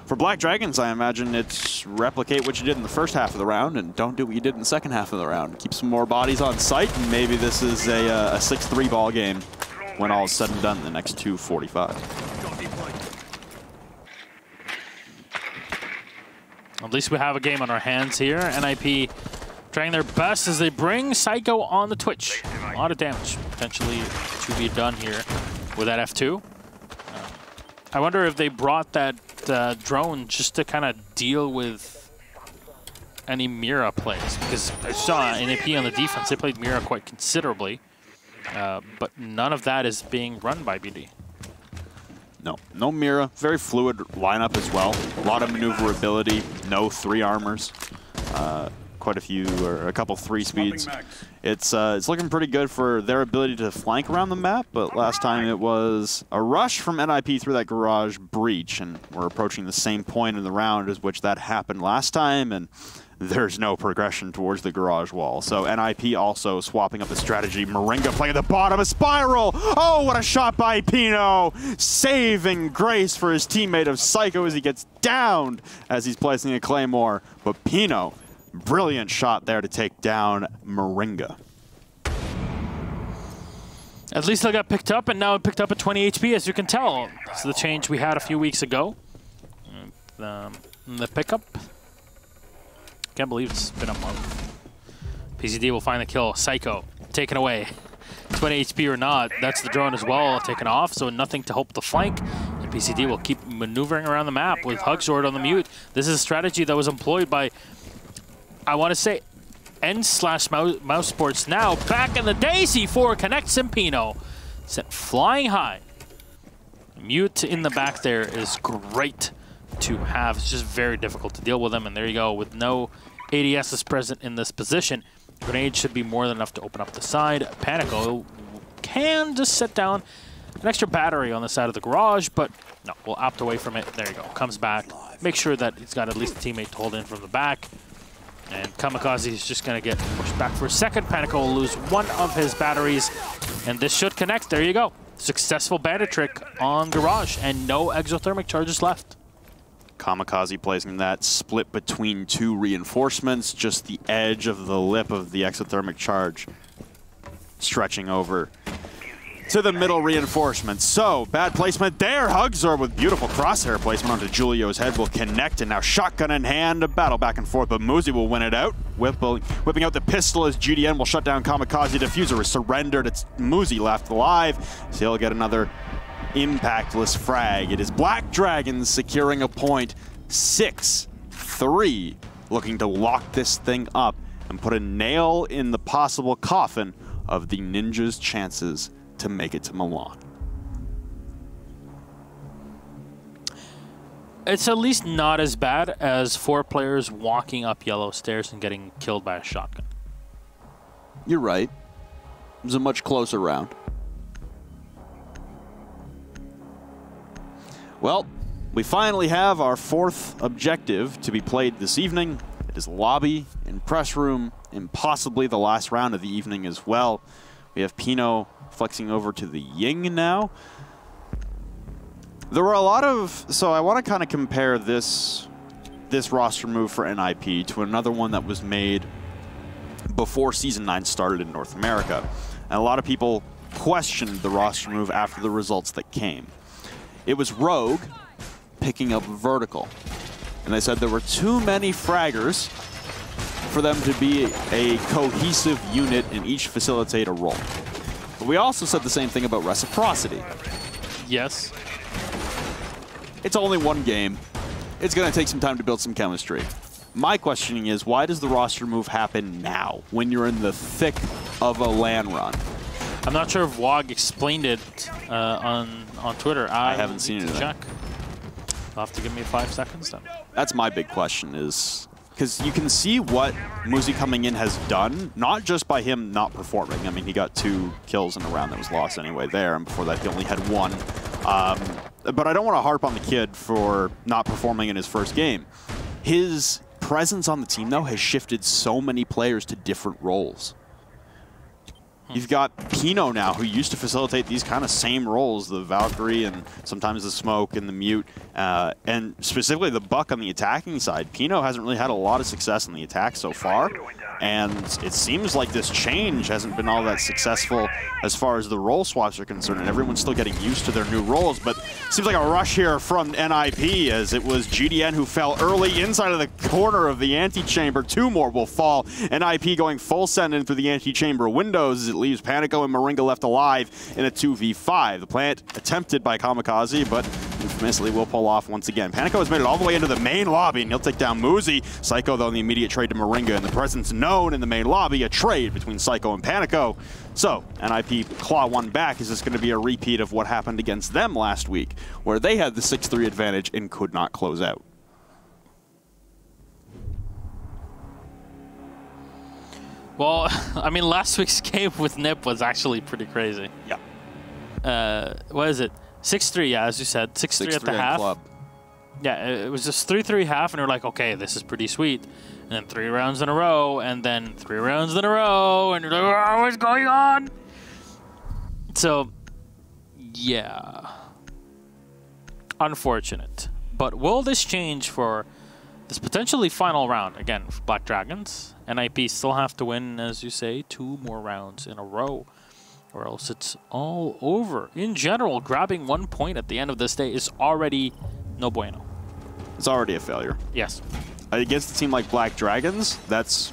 For Black Dragons, I imagine it's replicate what you did in the first half of the round and don't do what you did in the second half of the round. Keep some more bodies on site, and maybe this is a 6-3 ball game when all is said and done in the next 2:45. At least we have a game on our hands here. NIP trying their best as they bring Psycho on the Twitch. A lot of damage potentially to be done here with that F2. I wonder if they brought that drone just to kind of deal with any Mira plays, because I saw NIP on the defense, they played Mira quite considerably, but none of that is being run by BD. No Mira. Very fluid lineup as well. A lot of maneuverability. No 3 armors. Quite a few, or a couple 3 speeds. It's looking pretty good for their ability to flank around the map, but last time it was a rush from NIP through that garage breach, and we're approaching the same point in the round as which that happened last time, and there's no progression towards the garage wall. So NIP also swapping up the strategy. Moringa playing at the bottom, a spiral! Oh, what a shot by Pino! Saving grace for his teammate of Psycho as he gets downed as he's placing a claymore. But Pino, brilliant shot there to take down Moringa. At least I got picked up, and now it picked up at 20 HP, as you can tell. This is the change we had a few weeks ago. The pickup. Can't believe it's been a month. PCD will find the kill. Psycho taken away. 20 HP or not, that's the drone as well taken off, so nothing to help the flank. And PCD will keep maneuvering around the map with Hugzord on the mute. This is a strategy that was employed by, I want to say, N/Mouse Sports now. Back in the day, C4 connects Impino. Sent flying high. Mute in the back there is great to have. It's just very difficult to deal with them, and there you go. With no ADSs present in this position, grenade should be more than enough to open up the side. Panico can just set down an extra battery on the side of the garage, but no, we'll opt away from it. There you go. Comes back. Make sure that he's got at least a teammate to hold in from the back. And Kamikaze is just going to get pushed back for a second. Panico will lose one of his batteries, and this should connect. There you go. Successful bandit trick on garage, and no exothermic charges left. Kamikaze placing that split between 2 reinforcements, just the edge of the lip of the exothermic charge stretching over to the middle reinforcement. So, bad placement there. Hugzor with beautiful crosshair placement onto Julio's head will connect, and now shotgun in hand, a battle back and forth, but Muzi will win it out. Whipping out the pistol as GDN will shut down Kamikaze. Diffuser is surrendered. It's Muzi left alive, so he'll get another impactless frag. It is Black Dragons securing a point, 6-3, looking to lock this thing up and put a nail in the possible coffin of the Ninjas' chances to make it to Milan. It's at least not as bad as 4 players walking up yellow stairs and getting killed by a shotgun. You're right. It was a much closer round. Well, we finally have our 4th objective to be played this evening. It is lobby and press room, and possibly the last round of the evening as well. We have Pino flexing over to the Ying now. There were a lot of... So I want to kind of compare this roster move for NIP to another one that was made before Season 9 started in North America. And a lot of people questioned the roster move after the results that came. It was Rogue picking up Vertical. And they said there were too many fraggers for them to be a cohesive unit and each facilitate a role. But we also said the same thing about Reciprocity. Yes. It's only one game. It's going to take some time to build some chemistry. My questioning is, why does the roster move happen now, when you're in the thick of a LAN run? I'm not sure if WOG explained it on Twitter. I haven't seen it. Check. You'll have to give me 5 seconds then. That's my big question, is because you can see what Muzi coming in has done, not just by him not performing. I mean, he got 2 kills in a round that was lost anyway there, and before that he only had 1. But I don't want to harp on the kid for not performing in his first game. His presence on the team, though, has shifted so many players to different roles. You've got Pino now, who used to facilitate these kind of same roles, the Valkyrie and sometimes the Smoke and the Mute, and specifically the Buck on the attacking side. Pino hasn't really had a lot of success in the attack so far, and it seems like this change hasn't been all that successful as far as the role swaps are concerned, and everyone's still getting used to their new roles, but it seems like a rush here from NIP, as it was GDN who fell early inside of the corner of the antechamber. 2 more will fall. NIP going full send in through the antechamber windows as it leaves Panico and Moringa left alive in a 2v5. The plant attempted by Kamikaze, but infamously will pull off once again. Panico has made it all the way into the main lobby, and he'll take down Muzi. Psycho, though, in the immediate trade to Moringa, and the presence known in the main lobby, a trade between Psycho and Panico. So, NIP claw 1 back. Is this going to be a repeat of what happened against them last week, where they had the 6-3 advantage and could not close out? Well, I mean, last week's game with Nip was actually pretty crazy. Yeah. What is it? 6-3, yeah, as you said. 6-3 at the half. Club. Yeah, it was just 3-3 half, and we're like, okay, this is pretty sweet. And then 3 rounds in a row, and then 3 rounds in a row, and you're like, oh, what's going on? So, yeah. Unfortunate. But will this change for this potentially final round? Again, for Black Dragons, NIP still have to win, as you say, 2 more rounds in a row, or else it's all over. In general, grabbing 1 point at the end of this day is already no bueno. It's already a failure. Yes. Against a team like Black Dragons, that's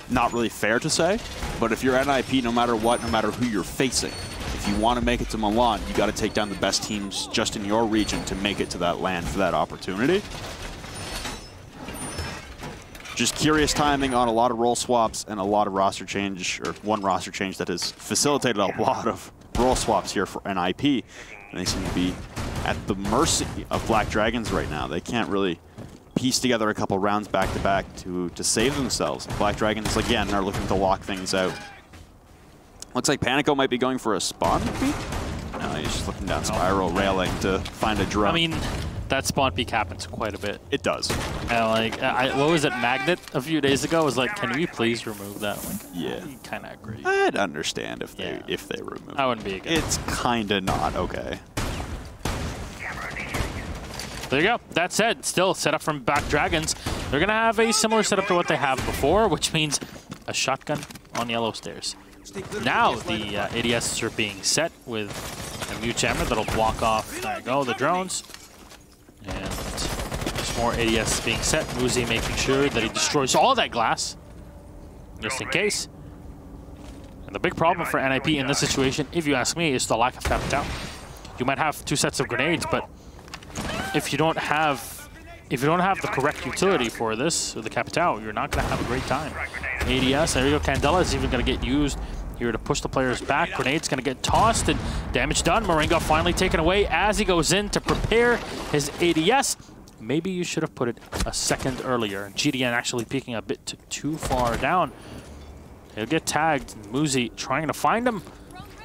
not really fair to say, but if you're NIP, no matter what, no matter who you're facing, if you want to make it to Milan, you got to take down the best teams just in your region to make it to that land for that opportunity. Just curious timing on a lot of role swaps and a lot of roster change, or 1 roster change that has facilitated a lot of role swaps here for NIP. And they seem to be at the mercy of Black Dragons right now. They can't really piece together a couple rounds back-to-back to save themselves. Black Dragons, again, are looking to lock things out. Looks like Panico might be going for a spawn peek. No, he's just looking down spiral railing to find a drone. I mean, that spawn peek happens quite a bit. It does. And like, what was it, Magnet a few days ago was like, can we please remove that? Like, yeah. I kind of agree. I'd understand if they remove it. I wouldn't be against. It's kind of not okay. There you go. That said, still set up from Black Dragons. They're going to have a similar setup to what they have before, which means a shotgun on yellow stairs. Now the ADSs are being set with a Mute Jammer that'll block off, there you go, the drones. And there's more ADS being set. Muzi making sure that he destroys all that glass, just in case. And the big problem for NIP in this situation, if you ask me, is the lack of capital. You might have 2 sets of grenades, but if you don't have the correct utility for this, or the capital, you're not going to have a great time. ADS, there you go, Candela is even going to get used here to push the players back. Grenade's going to get tossed, and damage done. Moringa finally taken away as he goes in to prepare his ADS. maybe you should have put it a second earlier. GDN actually peeking a bit too far down. He'll get tagged. Muzi trying to find him,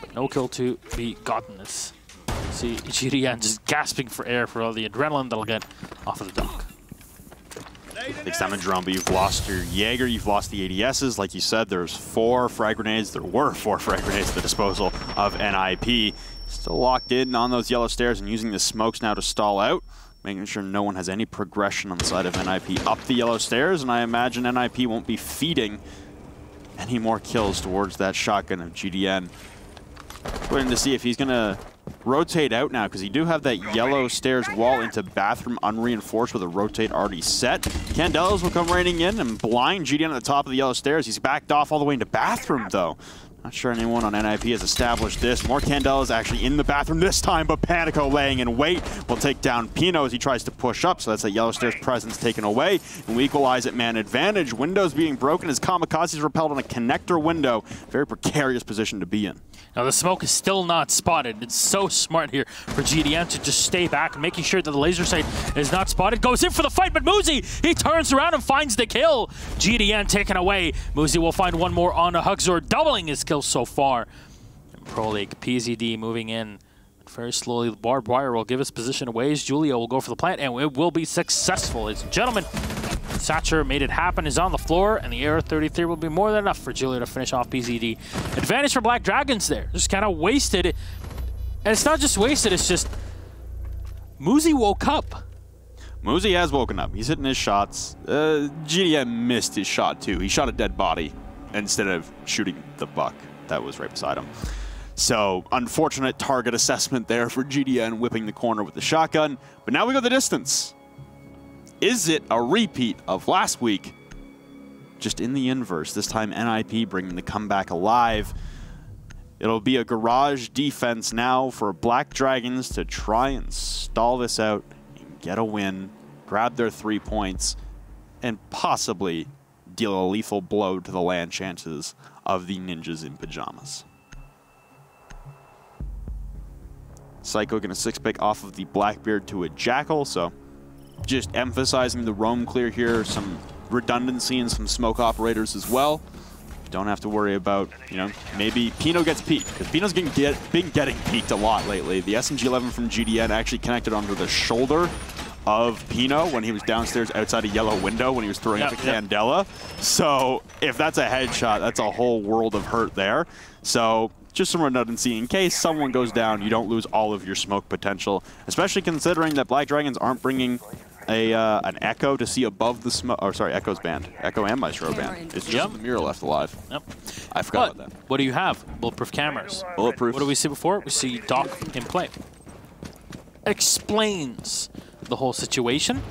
but no kill to be gotten. This. See GDN just gasping for air for all the adrenaline that'll get off of the dock. Takes damage drone, but you've lost your Jaeger, you've lost the ADSs. Like you said, there's 4 frag grenades. There were 4 frag grenades at the disposal of NIP. Still locked in on those yellow stairs and using the smokes now to stall out, making sure no one has any progression on the side of NIP up the yellow stairs, and I imagine NIP won't be feeding any more kills towards that shotgun of GDN. Waiting to see if he's going to rotate out now, because you do have that yellow stairs wall into bathroom unreinforced with a rotate already set. Candelas will come raining in and blind GDN at the top of the yellow stairs. He's backed off all the way into bathroom, though. Not sure anyone on NIP has established this. More Candelas actually in the bathroom this time, but Panico laying in wait will take down Pino as he tries to push up, so that's a yellow stairs presence taken away. And we equalize at man advantage. Windows being broken as Kamikaze's repelled on a connector window. Very precarious position to be in. Now the smoke is still not spotted. It's so smart here for GDN to just stay back, making sure that the laser sight is not spotted. Goes in for the fight, but Muzi, he turns around and finds the kill. GDN taken away. Muzi will find one more on a Hugzor, doubling his kills so far. And Pro League, PZD moving in very slowly. The barbed wire will give his position away as Julio will go for the plant, and it will be successful. Ladies and gentlemen, Satcher made it happen, is on the floor, and the Air 33 will be more than enough for Julio to finish off PZD. Advantage for Black Dragons there. Just kind of wasted it. And it's not just wasted, it's just Muzi woke up. Muzi has woken up. He's hitting his shots. GDN missed his shot, too. He shot a dead body instead of shooting the buck that was right beside him. So, unfortunate target assessment there for GDN, whipping the corner with the shotgun. But now we go the distance. Is it a repeat of last week? Just in the inverse. This time NIP bringing the comeback alive. It'll be a garage defense now for Black Dragons to try and stall this out and get a win, grab their 3 points, and possibly deal a lethal blow to the land chances of the Ninjas in Pyjamas. Psycho going to 6-pick off of the Blackbeard to a Jackal, so just emphasizing the roam clear here, some redundancy and some smoke operators as well. Don't have to worry about, you know, maybe Pino gets peeked, because Pino's been getting peeked a lot lately. The SMG-11 from GDN actually connected onto the shoulder of Pino when he was downstairs outside a yellow window when he was throwing up the Candela. So if that's a headshot, that's a whole world of hurt there. So just some redundancy in case someone goes down, you don't lose all of your smoke potential, especially considering that Black Dragons aren't bringing an Echo to see above the smoke. Oh, sorry, Echo's banned. Echo and Maestro banned. It's just the mirror left alive. Yep. I forgot about that. What do you have? Bulletproof cameras. Bulletproof. What do we see before? We see Doc in play. Explains the whole situation.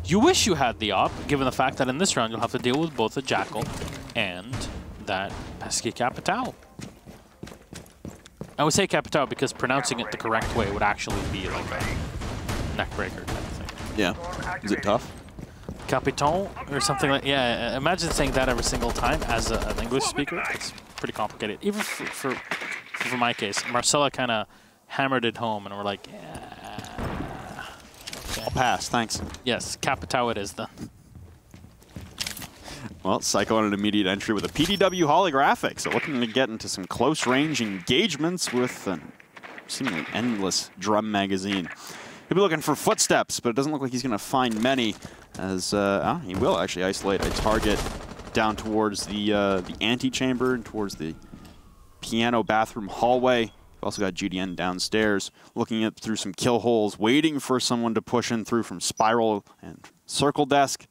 You wish you had the op, given the fact that in this round you'll have to deal with both the Jackal and that pesky Capitao. I would say Capitao because pronouncing it the correct way would actually be like a neckbreaker kind of thing. Yeah. Is it tough? Capiton or something like, yeah, imagine saying that every single time as an English speaker. It's pretty complicated. Even for my case, Marcella kind of hammered it home and we're like, yeah. Okay. I'll pass, thanks. Yes, Capitao it is then. Well, Psycho on an immediate entry with a PDW holographic, so looking to get into some close-range engagements with a seemingly endless drum magazine. He'll be looking for footsteps, but it doesn't look like he's going to find many, as he will actually isolate a target down towards the antechamber and towards the piano bathroom hallway. We've also got GDN downstairs, looking at through some kill holes, waiting for someone to push in through from Spiral and Circle Desk.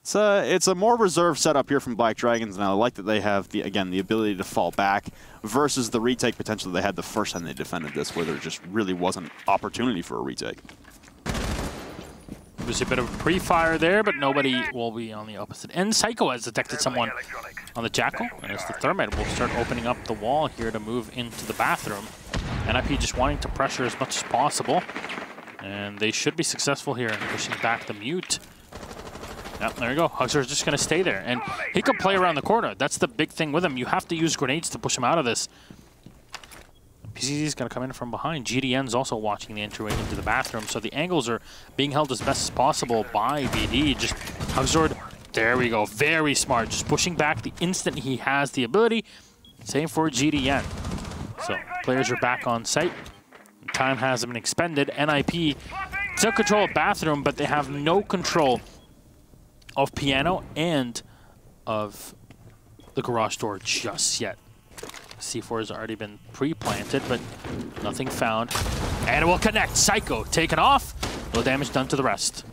It's a more reserved setup here from Black Dragons, and I like that they have, the ability to fall back versus the retake potential they had the first time they defended this, where there just really wasn't opportunity for a retake. There's a bit of a pre-fire there, but nobody will be on the opposite end. Psycho has detected someone on the Jackal, and as the Thermite will start opening up the wall here to move into the bathroom. NIP just wanting to pressure as much as possible, and they should be successful here in pushing back the Mute. Yep, there you go. Hugzor's just going to stay there. And he could play around the corner. That's the big thing with him. You have to use grenades to push him out of this. PCD is going to come in from behind. GDN's also watching the entryway into the bathroom, so the angles are being held as best as possible by VD. Just Hugzord, there we go, very smart. Just pushing back the instant he has the ability. Same for GDN. So players are back on site. Time hasn't been expended. NIP still control of bathroom, but they have no control of piano and of the garage door just yet. C4 has already been pre-planted, but nothing found. And it will connect. Psycho taken off. No damage done to the rest.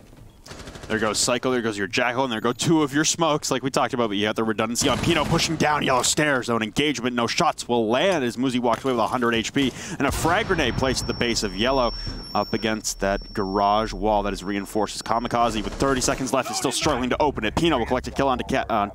There goes Psycho, there goes your Jackal, and there go 2 of your smokes, like we talked about, but you have the redundancy on Pino pushing down yellow stairs. No engagement, no shots will land as Muzi walks away with 100 HP, and a frag grenade placed at the base of yellow up against that garage wall that is reinforced. As Kamikaze, with 30 seconds left, is still struggling to open it. Pino will collect a kill onto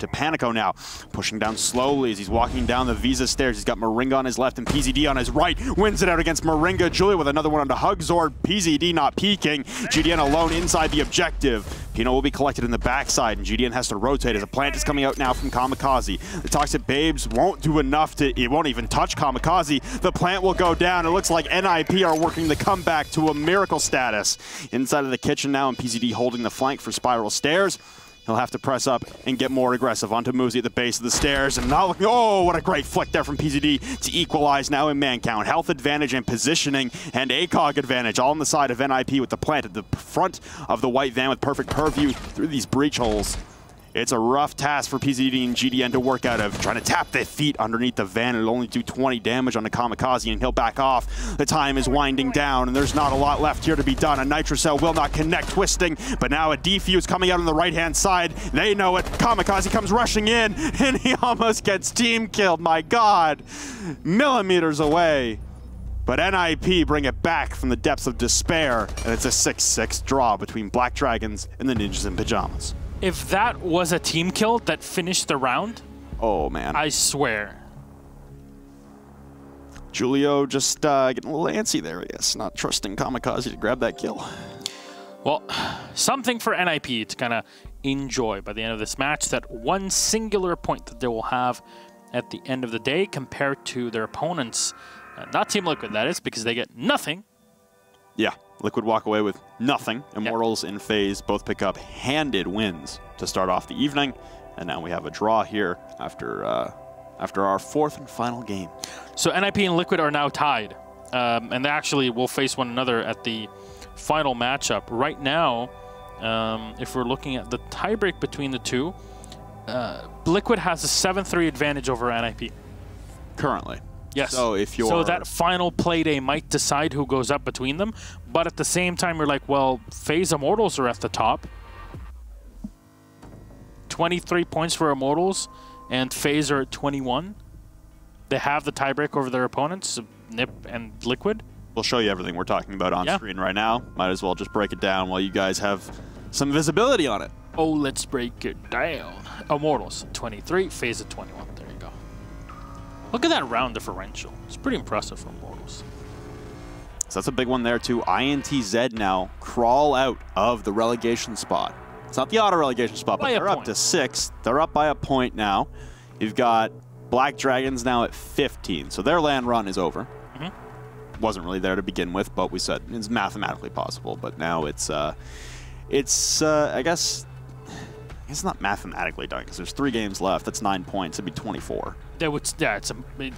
Panico now, pushing down slowly as he's walking down the Visa stairs. He's got Moringa on his left and PZD on his right. Wins it out against Moringa. Julia with another one onto Hugzord. PZD not peeking. GDN alone inside the objective. Pino will be collected in the backside, and GDN has to rotate as a plant is coming out now from Kamikaze. The Toxic Babes won't do enough to, it won't even touch Kamikaze. The plant will go down. It looks like NIP are working the comeback to a miracle status. Inside of the kitchen now, and PZD holding the flank for Spiral Stairs. He'll have to press up and get more aggressive onto Muzi at the base of the stairs. And not looking, oh, what a great flick there from PZD to equalize now in man count. Health advantage and positioning and ACOG advantage all on the side of NIP with the plant at the front of the white van with perfect purview through these breach holes. It's a rough task for PZD and GDN to work out of, trying to tap their feet underneath the van. It'll only do 20 damage on the Kamikaze, and he'll back off. The time is winding down, and there's not a lot left here to be done. A Nitrocell will not connect, twisting, but now a defuse coming out on the right-hand side. They know it. Kamikaze comes rushing in, and he almost gets team killed. My God, millimeters away. But NIP bring it back from the depths of despair, and it's a 6-6 draw between Black Dragons and the Ninjas in Pyjamas. If that was a team kill that finished the round, oh man, I swear. Julio just getting a little antsy there, I guess, not trusting Kamikaze to grab that kill. Well, something for NIP to kind of enjoy by the end of this match, that one singular point that they will have at the end of the day compared to their opponents. Not Team Liquid, that is, because they get nothing. Yeah, Liquid walk away with nothing. Immortals and FaZe both pick up handed wins to start off the evening. And now we have a draw here after our 4th and final game. So NIP and Liquid are now tied. And they actually will face one another at the final matchup. Right now, if we're looking at the tiebreak between the two, Liquid has a 7-3 advantage over NIP. Currently. Yes. So if you're... So that final play day might decide who goes up between them. But at the same time, you're like, well, FaZe Immortals are at the top. 23 points for Immortals, and FaZe are at 21. They have the tiebreak over their opponents, Nip and Liquid. We'll show you everything we're talking about on screen right now. Might as well just break it down while you guys have some visibility on it. Oh, let's break it down. Immortals, 23, FaZe at 21. There you go. Look at that round differential. It's pretty impressive for Immortals. So that's a big one there, too. INTZ now crawl out of the relegation spot. It's not the auto relegation spot, but they're up to 6. They're up by a point now. You've got Black Dragons now at 15. So their land run is over. Wasn't really there to begin with, but we said it's mathematically possible. But now it's I guess it's not mathematically done because there's 3 games left. That's 9 points. It'd be 24. That would, yeah,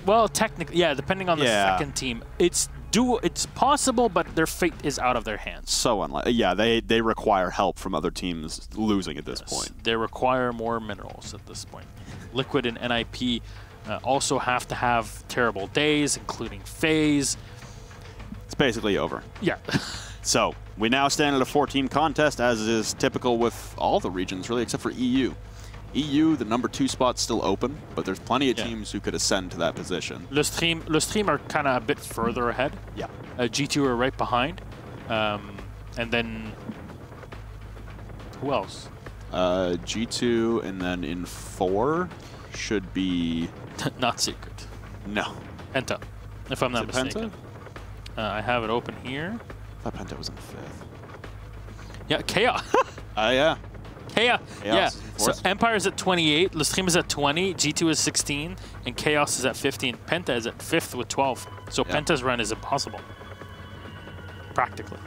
well, technically, yeah, depending on the second team, it's possible, but their fate is out of their hands. So unlikely. Yeah, they require help from other teams losing at this point. They require more minerals at this point. Liquid and NIP also have to have terrible days, including FaZe. It's basically over. Yeah. So we now stand at a 4-team contest, as is typical with all the regions, really, except for EU. EU, the number 2 spot's still open, but there's plenty of teams who could ascend to that position. Le Stream are kind of a bit further ahead. Yeah. G2 are right behind. And then who else? G2, and then in 4 should be... Not Secret. No. Penta, if I'm not mistaken. Penta? I have it open here. I thought Penta was in 5th. Yeah, Chaos. Yeah. Chaos. Yeah. So Empire is at 28, Lustream is at 20, G2 is 16, and Chaos is at 15. Penta is at 5th with 12. So Penta's run is impossible. Practically.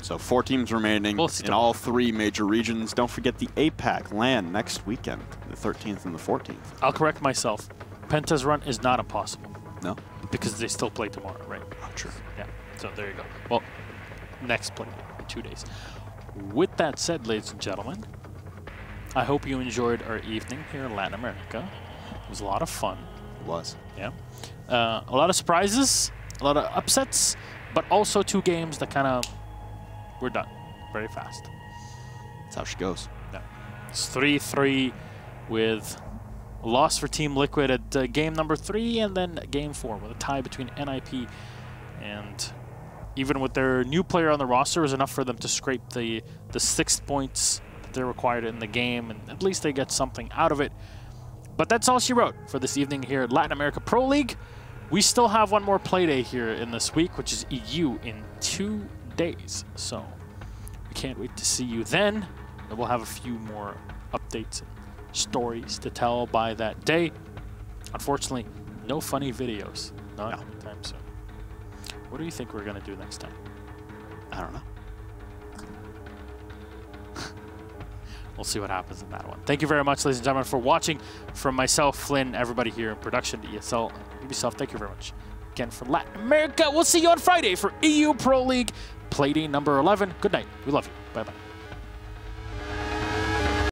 So 4 teams remaining in all 3 major regions. Don't forget the APAC LAN next weekend, the 13th and the 14th. I'll correct myself. Penta's run is not impossible. No? Because they still play tomorrow, right? Oh, true. Yeah, so there you go. Well, next play in 2 days. With that said, ladies and gentlemen, I hope you enjoyed our evening here in Latin America. It was a lot of fun. It was. Yeah. A lot of surprises, a lot of upsets, but also 2 games that kind of were done very fast. That's how she goes. Yeah. It's 3-3 with a loss for Team Liquid at game number 3, and then game 4 with a tie between NIP and even with their new player on the roster, was enough for them to scrape the 6 points that they're required in the game, and at least they get something out of it. But that's all she wrote for this evening here at Latin America Pro League. We still have one more play day here in this week, which is EU in 2 days. So we can't wait to see you then. And we'll have a few more updates and stories to tell by that day. Unfortunately, no funny videos. Not anytime soon. What do you think we're going to do next time? I don't know. We'll see what happens in that one. Thank you very much, ladies and gentlemen, for watching. From myself, Flynn, everybody here in production, ESL, Ubisoft, thank you very much again for Latin America. We'll see you on Friday for EU Pro League Play Day number 11. Good night. We love you. Bye-bye.